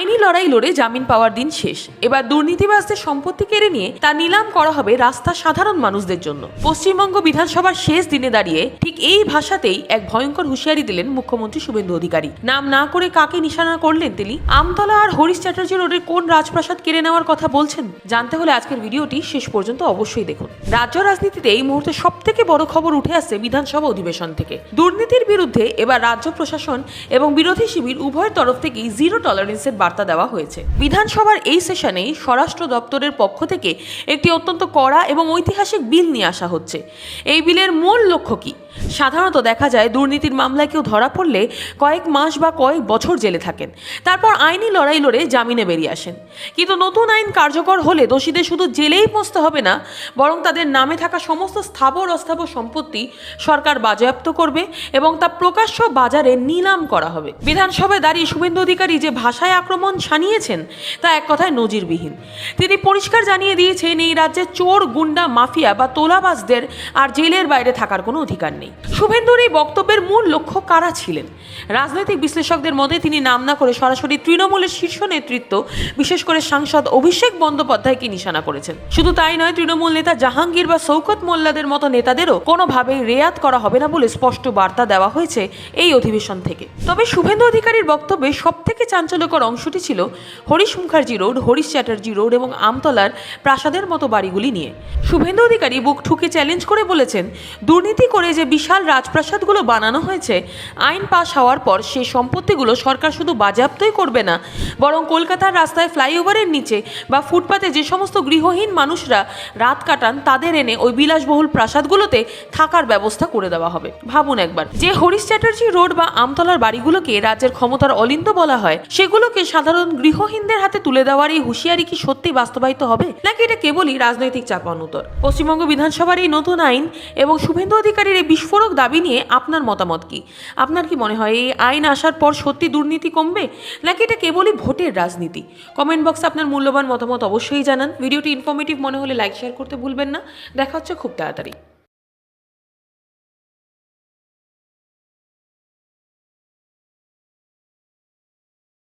আইনি লড়াই লড়ে জামিন পাওয়ার দিন শেষ। এবার দুর্নীতিবাজদের সম্পত্তি কেড়ে নিয়ে তা নিলাম করা হবে রাস্তার সাধারণ মানুষদের জন্য। পশ্চিমবঙ্গ বিধানসভার শেষ দিনে দাঁড়িয়ে ঠিক এই ভাষাতেই এক ভয়ঙ্কর হুঁশিয়ারি দিলেন মুখ্যমন্ত্রী শুভেন্দু অধিকারী। নাম না করে কাকে নিশানা করলেন তিনি? আমতলা আর হরিশ চ্যাটার্জি রোডের কোন রাজপ্রাসাদ কেড়ে নেওয়ার কথা বলছেন? জানতে হলে আজকের ভিডিওটি শেষ পর্যন্ত অবশ্যই দেখুন। রাজ্য রাজনীতিতে এই মুহূর্তে সব থেকে বড় খবর উঠে আসছে বিধানসভা অধিবেশন থেকে। দুর্নীতির বিরুদ্ধে এবার রাজ্য প্রশাসন এবং বিরোধী শিবির উভয়ের তরফ থেকেই জিরো টলারেন্সের বার্তা দেওয়া হয়েছে। বিধানসভার এই সেশনে স্বরাষ্ট্র দপ্তরের পক্ষ থেকে একটি অত্যন্ত কড়া এবং ঐতিহাসিক বিল নিয়ে আসা হচ্ছে। এই বিলের মূল লক্ষ্য কি? সাধারণত দেখা যায় দুর্নীতির মামলায় কেউ ধরা পড়লে কয়েক মাস বা কয়েক বছর জেলে থাকেন, তারপর আইনি লড়াই লড়ে জামিনে বেরিয়ে আসেন। কিন্তু নতুন আইন কার্যকর হলে দোষীদের শুধু জেলেই পৌঁছতে হবে না, বরং তাদের নামে থাকা সমস্ত স্থাবর অস্থাবর সম্পত্তি সরকার বাজেয়াপ্ত করবে এবং তা প্রকাশ্য বাজারে নিলাম করা হবে। বিধানসভায় দাঁড়িয়ে শুভেন্দু অধিকারী যে ভাষায় আক্রমণ শানিয়েছেন তা এক কথায় নজিরবিহীন। তিনি পরিষ্কার জানিয়ে দিয়েছেন এই রাজ্যে চোর, গুন্ডা, মাফিয়া বা তোলাবাজদের আর জেলের বাইরে থাকার কোনো অধিকার নেই। শুভেন্দুর এই বক্তব্যের মূল লক্ষ্য কারা ছিলেন? রাজনৈতিক বিশ্লেষকদের মধ্যে তিনি নাম না করে সরাসরি তৃণমূলের শীর্ষ নেতৃত্ব, বিশেষ করে সাংসদ অভিষেক বন্দ্যোপাধ্যায়কে নিশানা করেছেন। শুধু তাই নয়, তৃণমূল নেতা জাহাঙ্গীর বা শওকত মোল্লাদের মতো নেতাদেরও কোনোভাবেই রেয়াত করা হবে না বলে স্পষ্ট বার্তা দেওয়া হয়েছে এই অধিবেশন থেকে। তবে শুভেন্দু অধিকারীর বক্তব্যে সব থেকে চাঞ্চল্যকর অংশটি ছিল হরিশ মুখার্জি রোড, হরিশ চ্যাটার্জি রোড এবং আমতলার প্রাসাদের মতো বাড়িগুলি নিয়ে। শুভেন্দু অধিকারী বুক ঠুকে চ্যালেঞ্জ করে বলেছেন, দুর্নীতি করে যে বিশাল রাজপ্রাসাদগুলো বানানো হয়েছে, আইন পাশ হওয়ার পর সেই সম্পত্তিগুলো সরকার শুধু বাজেয়াপ্তই করবে না, বরং কলকাতার রাস্তায় ফ্লাইওভারের নিচে বা ফুটপাতে যে সমস্ত গৃহহীন মানুষরা রাত কাটান তাদের এনে ওই বিলাসবহুল প্রাসাদগুলোতে থাকার ব্যবস্থা করে দেওয়া হবে। ভাবুন একবার, যে হরিশ চ্যাটার্জি রোড বা আমতলার বাড়িগুলোকে রাজ্যের ক্ষমতার অলিন্দ বলা হয়, সেগুলোকে সাধারণ গৃহহীনদের হাতে তুলে দেওয়ার এই হুঁশিয়ারি কি সত্যি বাস্তবায়িত হবে, নাকি এটা কেবলই রাজনৈতিক চাপানুতর? পশ্চিমবঙ্গ বিধানসভার এই নতুন আইন এবং শুভেন্দু অধিকারীর এই বিস্ফোরক দাবি নিয়ে আপনার মতামত কি? আপনার কি মনে হয় এই আইন আসার পর সত্যি দুর্নীতি কমবে, নাকি এটা কেবলই ভোটের রাজনীতি? কমেন্ট বক্সে আপনার মূল্যবান মতামত অবশ্যই জানান। ভিডিওটি ইনফরমেটিভ মনে হলে লাইক শেয়ার করতে ভুলবেন না। দেখা হচ্ছে খুব তাড়াতাড়ি।